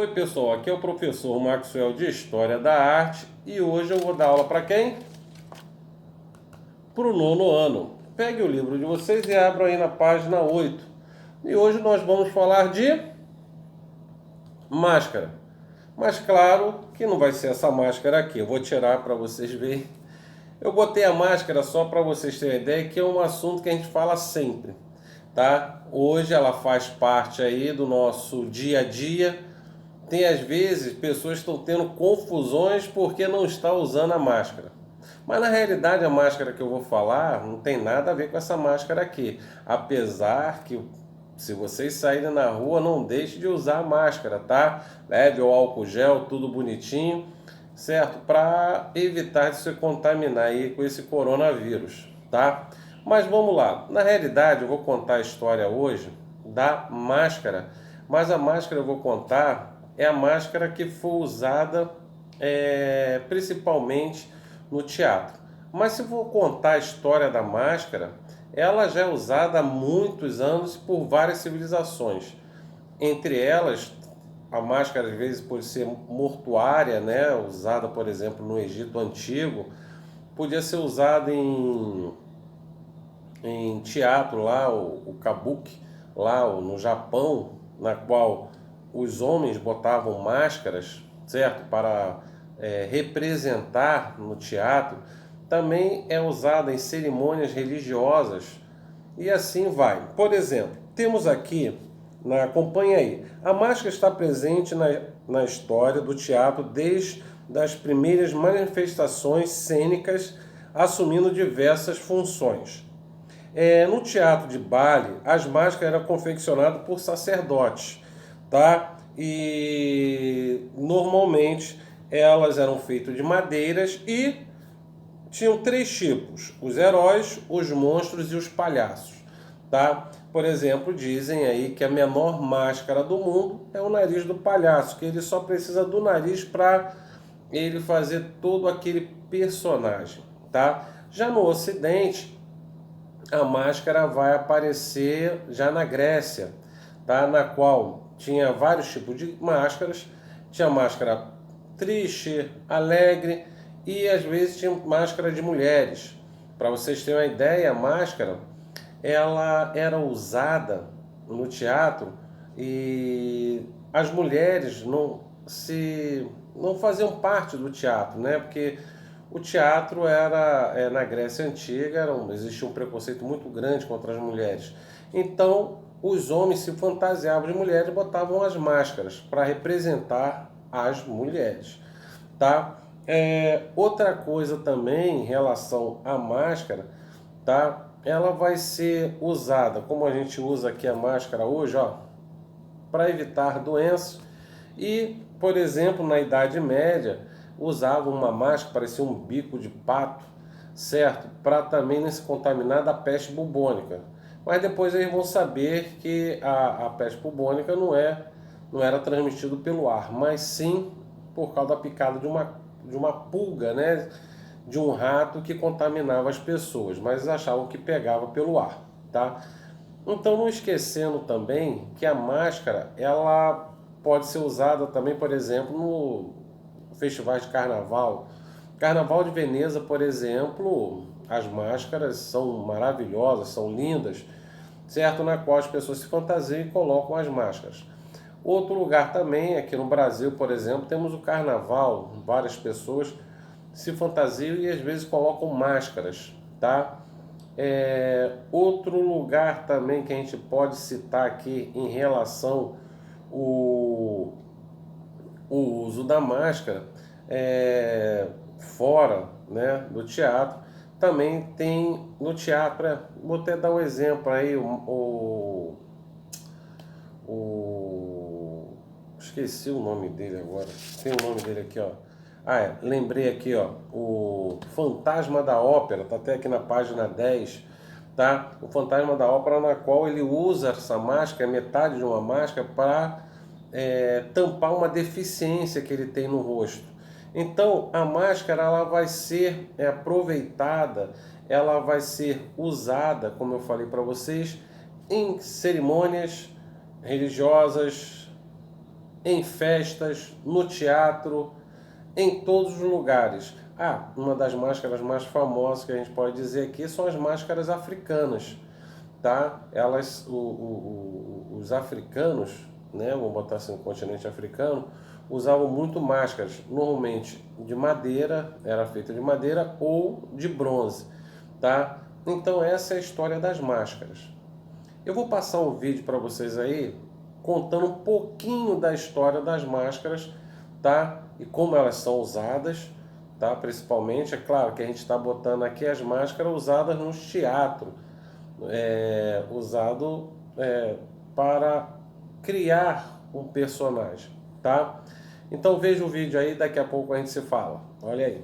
Oi pessoal, aqui é o professor Maxwell de História da Arte e hoje eu vou dar aula para quem? Para o nono ano. Pegue o livro de vocês e abra aí na página 8. E hoje nós vamos falar de máscara. Mas claro que não vai ser essa máscara aqui, eu vou tirar para vocês verem. Eu botei a máscara só para vocês terem ideia que é um assunto que a gente fala sempre, tá? Hoje ela faz parte aí do nosso dia a dia. Tem às vezes pessoas que estão tendo confusões porque não está usando a máscara. Mas na realidade a máscara que eu vou falar não tem nada a ver com essa máscara aqui. Apesar que se vocês saírem na rua não deixe de usar a máscara, tá? Leve o álcool gel, tudo bonitinho, certo? Para evitar de se contaminar aí com esse coronavírus, tá? Mas vamos lá. Na realidade eu vou contar a história hoje da máscara. Mas a máscara eu vou contar é a máscara que foi usada principalmente no teatro. Mas se for contar a história da máscara, ela já é usada há muitos anos por várias civilizações. Entre elas, a máscara às vezes pode ser mortuária, né? Usada, por exemplo, no Egito Antigo, podia ser usada em teatro lá, o kabuki, lá no Japão, na qual os homens botavam máscaras, certo? Para representar no teatro. Também é usada em cerimônias religiosas e assim vai. Por exemplo, temos aqui, acompanha aí, a máscara está presente na história do teatro desde as primeiras manifestações cênicas, assumindo diversas funções. No teatro de baile, as máscaras eram confeccionadas por sacerdotes, tá? E normalmente elas eram feitas de madeiras e tinham três tipos: os heróis, os monstros e os palhaços, tá? Por exemplo, dizem aí que a menor máscara do mundo é o nariz do palhaço, que ele só precisa do nariz para ele fazer todo aquele personagem, tá? Já no Ocidente, a máscara vai aparecer já na Grécia, tá? Na qual tinha vários tipos de máscaras. Tinha máscara triste, alegre e às vezes tinha máscara de mulheres. Para vocês terem uma ideia, a máscara ela era usada no teatro e as mulheres não faziam parte do teatro, né? Porque o teatro era na Grécia Antiga, existia um preconceito muito grande contra as mulheres. Então, os homens se fantasiavam de mulheres e botavam as máscaras para representar as mulheres, tá? Outra coisa também em relação à máscara, tá? Ela vai ser usada, como a gente usa aqui a máscara hoje, ó, para evitar doenças. E, por exemplo, na Idade Média, usavam uma máscara, parecia um bico de pato, certo? Para também não se contaminar da peste bubônica. Mas depois eles vão saber que a peste bubônica não era transmitida pelo ar, mas sim por causa da picada de uma pulga, né? De um rato que contaminava as pessoas, mas eles achavam que pegava pelo ar, tá? Então, não esquecendo também que a máscara, ela pode ser usada também, por exemplo, no festivais de carnaval. Carnaval de Veneza, por exemplo, as máscaras são maravilhosas, são lindas, certo? Na qual as pessoas se fantasiam e colocam as máscaras. Outro lugar também, aqui no Brasil, por exemplo, temos o carnaval, várias pessoas se fantasiam e às vezes colocam máscaras, tá? Outro lugar também que a gente pode citar aqui em relação ao uso da máscara fora, né, do teatro, também tem no teatro, vou até dar um exemplo aí, esqueci o nome dele agora, tem o nome dele aqui, ó. Lembrei aqui, ó, o Fantasma da Ópera, tá até aqui na página 10, tá? O Fantasma da Ópera, na qual ele usa essa máscara, metade de uma máscara, para tampar uma deficiência que ele tem no rosto. Então, a máscara ela vai ser aproveitada, ela vai ser usada, como eu falei para vocês, em cerimônias religiosas, em festas, no teatro, em todos os lugares. Uma das máscaras mais famosas que a gente pode dizer aqui são as máscaras africanas, tá? Os africanos, né, vamos botar assim, o continente africano, usavam muito máscaras, normalmente de madeira, era feita de madeira ou de bronze, tá? Então essa é a história das máscaras. Eu vou passar um vídeo para vocês aí contando um pouquinho da história das máscaras, tá? E como elas são usadas, tá? Principalmente, é claro que a gente está botando aqui as máscaras usadas no teatro, usado para criar um personagem, tá? Então veja o vídeo aí, daqui a pouco a gente se fala. Olha aí.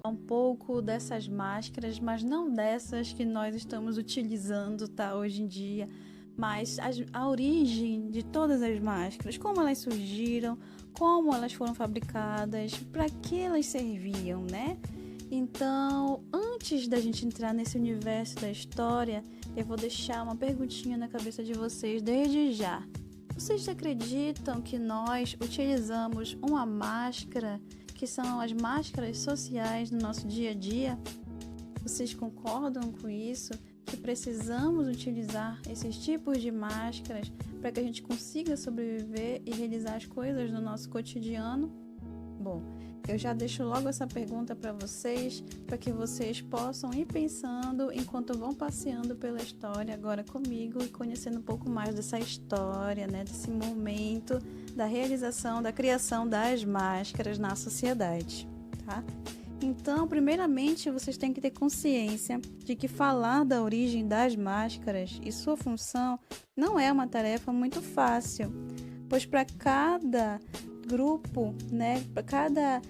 Um pouco dessas máscaras, mas não dessas que nós estamos utilizando, tá, hoje em dia, mas a origem de todas as máscaras, como elas surgiram, como elas foram fabricadas, para que elas serviam, né? Então, antes da gente entrar nesse universo da história, eu vou deixar uma perguntinha na cabeça de vocês desde já. Vocês acreditam que nós utilizamos uma máscara, que são as máscaras sociais no nosso dia a dia? Vocês concordam com isso? Que precisamos utilizar esses tipos de máscaras para que a gente consiga sobreviver e realizar as coisas no nosso cotidiano? Bom, eu já deixo logo essa pergunta para vocês, para que vocês possam ir pensando enquanto vão passeando pela história agora comigo e conhecendo um pouco mais dessa história, né, desse momento da realização, da criação das máscaras na sociedade, tá? Então, primeiramente, vocês têm que ter consciência de que falar da origem das máscaras e sua função não é uma tarefa muito fácil, pois para cada grupo, né, para cada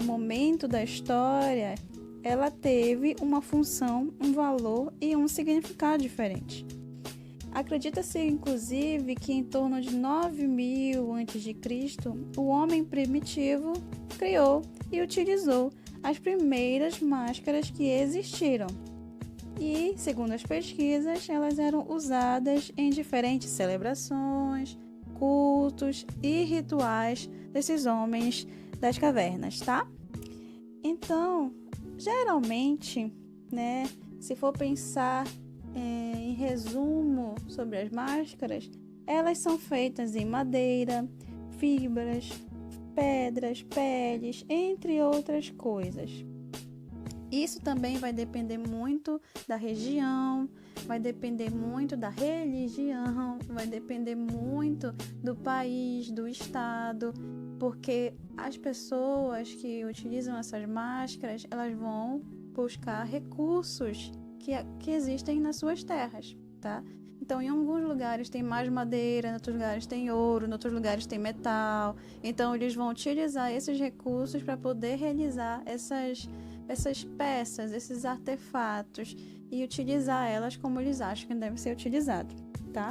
momento da história, ela teve uma função, um valor e um significado diferente. Acredita-se, inclusive, que em torno de 9.000 a.C., o homem primitivo criou e utilizou as primeiras máscaras que existiram. E, segundo as pesquisas, elas eram usadas em diferentes celebrações, cultos e rituais desses homens das cavernas, tá? Então, geralmente, né, se for pensar em resumo sobre as máscaras, elas são feitas em madeira, fibras, pedras, peles, entre outras coisas. Isso também vai depender muito da região, vai depender muito da religião, vai depender muito do país, do estado, porque as pessoas que utilizam essas máscaras, elas vão buscar recursos que existem nas suas terras, tá? Então, em alguns lugares tem mais madeira, em outros lugares tem ouro, em outros lugares tem metal. Então, eles vão utilizar esses recursos para poder realizar essas peças, esses artefatos e utilizar elas como eles acham que devem ser utilizados, tá?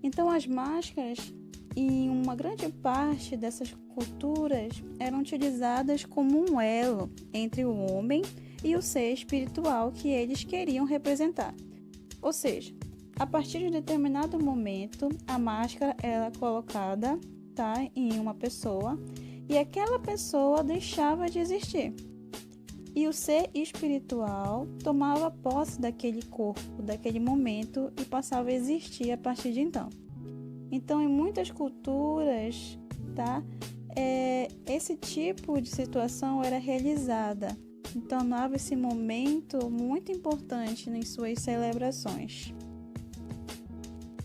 Então, as máscaras, em uma grande parte dessas culturas, eram utilizadas como um elo entre o homem e o ser espiritual que eles queriam representar. Ou seja, a partir de um determinado momento, a máscara era colocada, tá, em uma pessoa e aquela pessoa deixava de existir. E o ser espiritual tomava posse daquele corpo, daquele momento e passava a existir a partir de então. Então, em muitas culturas, tá, esse tipo de situação era realizada. Então, tornava esse momento muito importante em suas celebrações.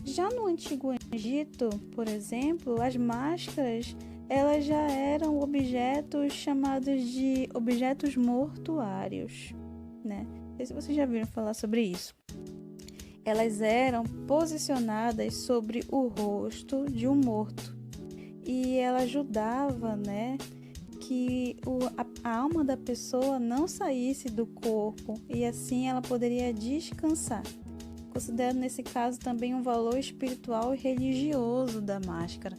Já no Antigo Egito, por exemplo, as máscaras elas já eram objetos chamados de objetos mortuários, né? Não sei se vocês já viram falar sobre isso. Elas eram posicionadas sobre o rosto de um morto e ela ajudava, né, que a alma da pessoa não saísse do corpo e assim ela poderia descansar. Considero nesse caso também um valor espiritual e religioso da máscara.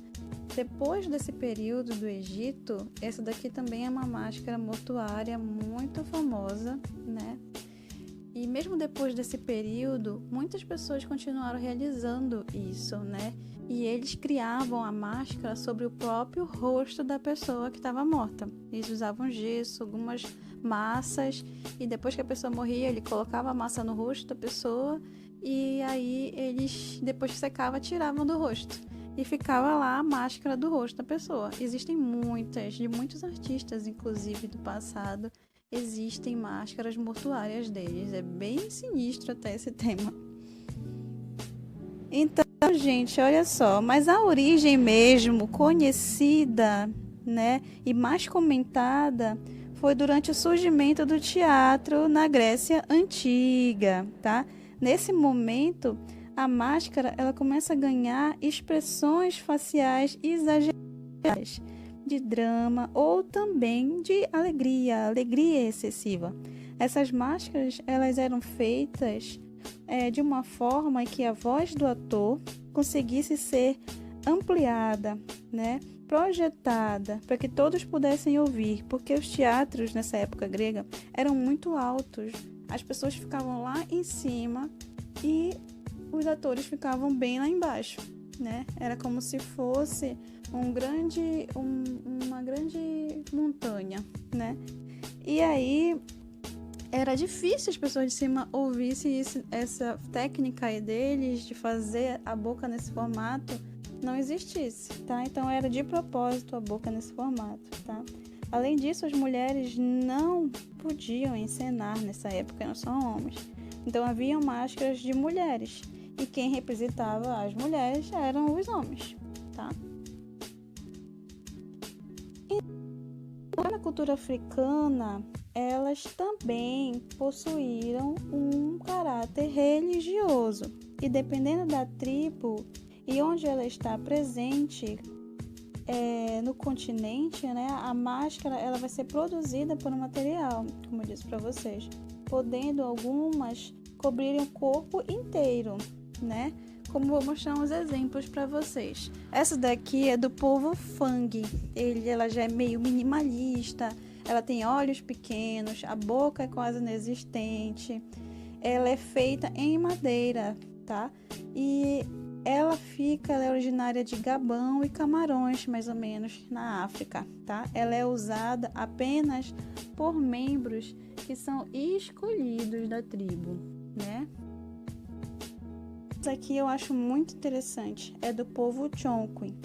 Depois desse período do Egito, essa daqui também é uma máscara mortuária muito famosa, né? E mesmo depois desse período, muitas pessoas continuaram realizando isso, né? E eles criavam a máscara sobre o próprio rosto da pessoa que estava morta. Eles usavam gesso, algumas massas, e depois que a pessoa morria, ele colocava a massa no rosto da pessoa, e aí eles, depois que secava, tiravam do rosto. E ficava lá a máscara do rosto da pessoa. Existem de muitos artistas, inclusive do passado, existem máscaras mortuárias deles. É bem sinistro até esse tema. Então, gente, olha só, mas a origem mesmo conhecida, né, e mais comentada foi durante o surgimento do teatro na Grécia Antiga, tá? Nesse momento, a máscara ela começa a ganhar expressões faciais exageradas de drama ou também de alegria excessiva. Essas máscaras elas eram feitas de uma forma em que a voz do ator conseguisse ser ampliada, né, projetada, para que todos pudessem ouvir, porque os teatros nessa época grega eram muito altos, as pessoas ficavam lá em cima e os atores ficavam bem lá embaixo, né? Era como se fosse uma grande montanha, né? E aí era difícil as pessoas de cima ouvissem essa técnica aí deles de fazer a boca nesse formato não existisse, tá? Então era de propósito a boca nesse formato, tá? Além disso, as mulheres não podiam encenar nessa época, não são homens. Então haviam máscaras de mulheres e quem representava as mulheres eram os homens, tá? E na cultura africana, elas também possuíram um caráter religioso e dependendo da tribo e onde ela está presente no continente, né, a máscara ela vai ser produzida por um material, como eu disse para vocês, podendo algumas cobrirem o corpo inteiro, né? Como vou mostrar uns exemplos para vocês. Essa daqui é do povo Fang. Ela já é meio minimalista. Ela tem olhos pequenos, a boca é quase inexistente. Ela é feita em madeira, tá? E ela é originária de Gabão e Camarões, mais ou menos, na África, tá? Ela é usada apenas por membros que são escolhidos da tribo, né? Essa aqui eu acho muito interessante, é do povo Chonqui.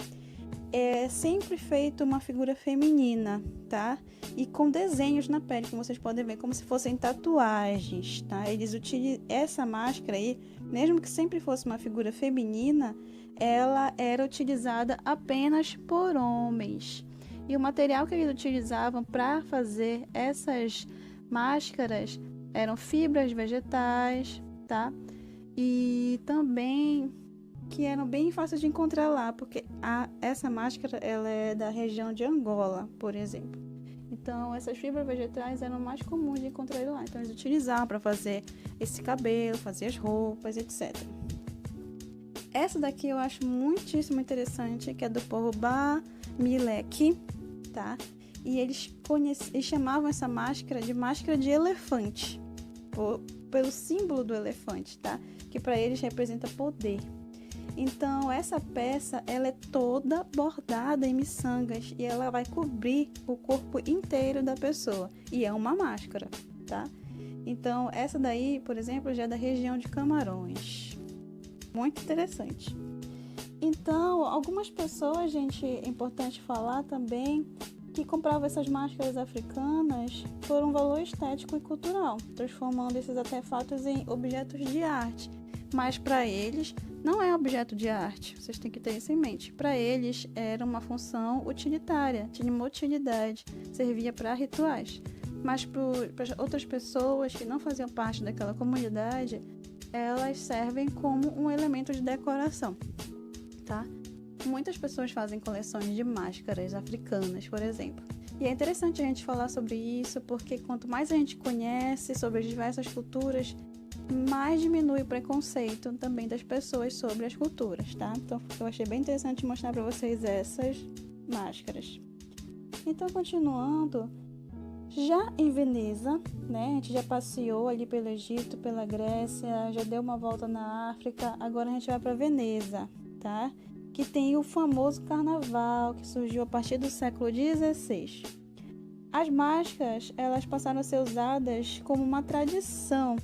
É sempre feito uma figura feminina, tá? E com desenhos na pele, como vocês podem ver, como se fossem tatuagens, tá? Eles utilizam essa máscara aí, mesmo que sempre fosse uma figura feminina, ela era utilizada apenas por homens. E o material que eles utilizavam para fazer essas máscaras eram fibras vegetais, tá? E também que eram bem fáceis de encontrar lá, porque essa máscara ela é da região de Angola, por exemplo. Então, essas fibras vegetais eram mais comuns de encontrar lá. Então, eles utilizavam para fazer esse cabelo, fazer as roupas, etc. Essa daqui eu acho muitíssimo interessante, que é do povo Bamileke, tá? E eles chamavam essa máscara de máscara de elefante, pelo símbolo do elefante, tá? Que para eles representa poder. Então, essa peça, ela é toda bordada em miçangas e ela vai cobrir o corpo inteiro da pessoa. E é uma máscara, tá? Então, essa daí, por exemplo, já é da região de Camarões. Muito interessante. Então, algumas pessoas, gente, é importante falar também, que compravam essas máscaras africanas por um valor estético e cultural, transformando esses artefatos em objetos de arte. Mas para eles não é objeto de arte, vocês têm que ter isso em mente. Para eles era uma função utilitária, tinha uma utilidade, servia para rituais. Mas para outras pessoas que não faziam parte daquela comunidade, elas servem como um elemento de decoração, tá? Muitas pessoas fazem coleções de máscaras africanas, por exemplo. E é interessante a gente falar sobre isso, porque quanto mais a gente conhece sobre as diversas culturas, mais diminui o preconceito também das pessoas sobre as culturas, tá? Então, eu achei bem interessante mostrar para vocês essas máscaras. Então, continuando, Já em Veneza, né, a gente já passeou ali pelo Egito, pela Grécia, já deu uma volta na África, agora a gente vai para Veneza, tá? Que tem o famoso carnaval, que surgiu a partir do século XVI. As máscaras, elas passaram a ser usadas como uma tradição,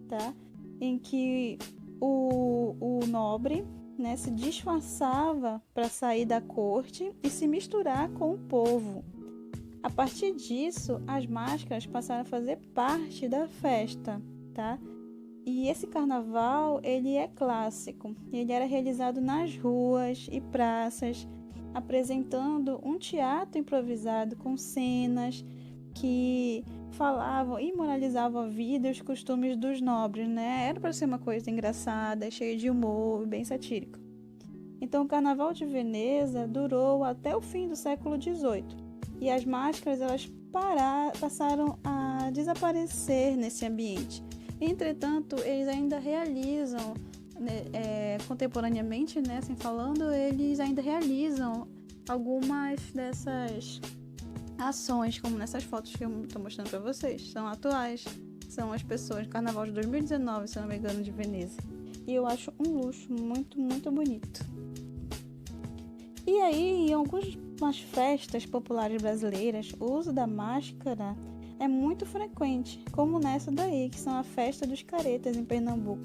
tá? Em que o nobre, né, se disfarçava para sair da corte e se misturar com o povo. A partir disso, as máscaras passaram a fazer parte da festa, tá? E esse carnaval, ele é clássico. Ele era realizado nas ruas e praças, apresentando um teatro improvisado com cenas que falavam e moralizavam a vida e os costumes dos nobres, né? Era para ser uma coisa engraçada, cheia de humor, bem satírico. Então, o Carnaval de Veneza durou até o fim do século XVIII. E as máscaras, elas passaram a desaparecer nesse ambiente. Entretanto, eles ainda realizam, né, contemporaneamente, né, assim falando, eles ainda realizam algumas dessas ações, como nessas fotos que eu estou mostrando para vocês. São atuais, são as pessoas, Carnaval de 2019, se não me engano, de Veneza. E eu acho um luxo muito, muito bonito. E aí, em algumas festas populares brasileiras, o uso da máscara é muito frequente, como nessa daí, que são a festa dos caretas em Pernambuco,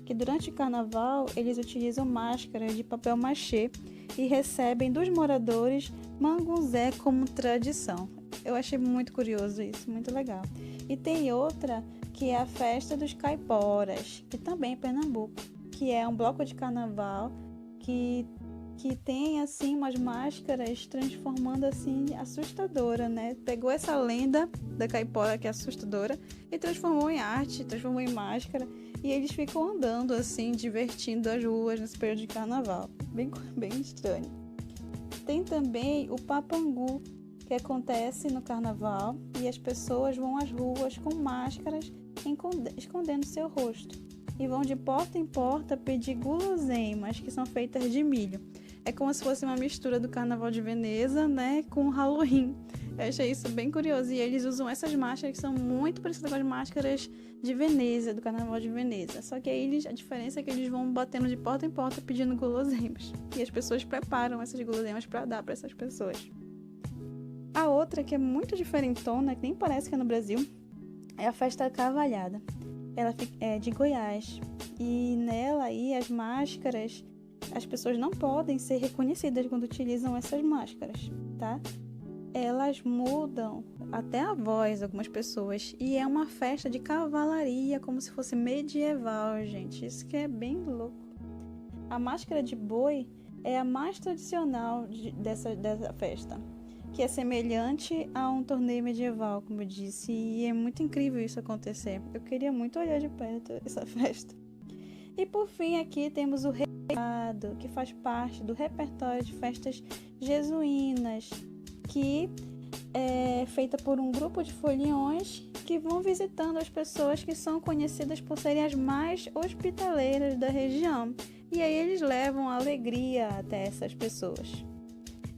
que durante o carnaval eles utilizam máscaras de papel machê e recebem dos moradores manguzé como tradição. Eu achei muito curioso isso, muito legal. E tem outra que é a festa dos caiporas, que também é em Pernambuco, que é um bloco de carnaval que tem assim umas máscaras transformando assim assustadora, né? Pegou essa lenda da caipora que é assustadora e transformou em arte, transformou em máscara, e eles ficam andando assim, divertindo as ruas nesse período de carnaval. Bem estranho. Tem também o papangu, que acontece no carnaval e as pessoas vão às ruas com máscaras escondendo seu rosto e vão de porta em porta pedir guloseimas que são feitas de milho. É como se fosse uma mistura do Carnaval de Veneza, né, com o Halloween. Eu achei isso bem curioso. E eles usam essas máscaras que são muito parecidas com as máscaras de Veneza, do Carnaval de Veneza. Só que aí a diferença é que eles vão batendo de porta em porta pedindo guloseimas. E as pessoas preparam essas guloseimas para dar para essas pessoas. A outra, que é muito diferentona, que nem parece que é no Brasil, é a Festa Cavalhada. Ela é de Goiás. E nela aí as máscaras, as pessoas não podem ser reconhecidas quando utilizam essas máscaras, tá? Elas mudam até a voz, algumas pessoas. E é uma festa de cavalaria, como se fosse medieval, gente. Isso que é bem louco. A máscara de boi é a mais tradicional dessa festa, que é semelhante a um torneio medieval, como eu disse. E é muito incrível isso acontecer. Eu queria muito olhar de perto essa festa. E por fim aqui temos o Reado, que faz parte do repertório de festas jesuínas, que é feita por um grupo de foliões que vão visitando as pessoas que são conhecidas por serem as mais hospitaleiras da região. E aí eles levam a alegria até essas pessoas.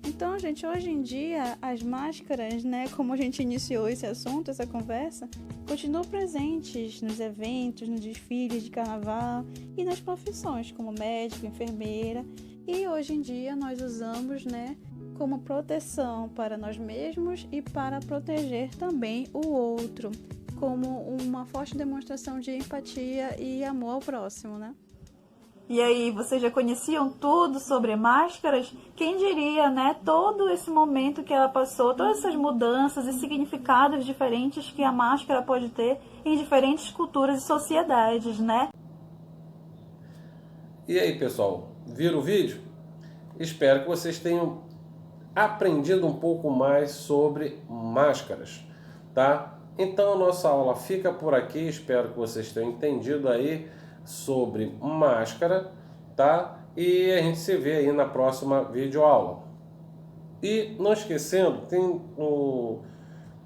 Então, gente, hoje em dia, as máscaras, né, como a gente iniciou esse assunto, essa conversa, continuam presentes nos eventos, nos desfiles de carnaval e nas profissões, como médico, enfermeira. E hoje em dia nós usamos, né, como proteção para nós mesmos e para proteger também o outro, como uma forte demonstração de empatia e amor ao próximo, né? E aí, vocês já conheciam tudo sobre máscaras? Quem diria, né? Todo esse momento que ela passou, todas essas mudanças e significados diferentes que a máscara pode ter em diferentes culturas e sociedades, né? E aí, pessoal, viram o vídeo? Espero que vocês tenham aprendido um pouco mais sobre máscaras, tá? Então, a nossa aula fica por aqui. Espero que vocês tenham entendido aí sobre máscara, tá? E a gente se vê aí na próxima videoaula. E não esquecendo, tem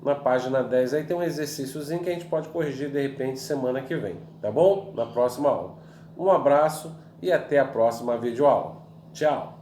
na página 10 aí tem um exercíciozinho que a gente pode corrigir de repente semana que vem, tá bom? Na próxima aula. Um abraço e até a próxima videoaula. Tchau!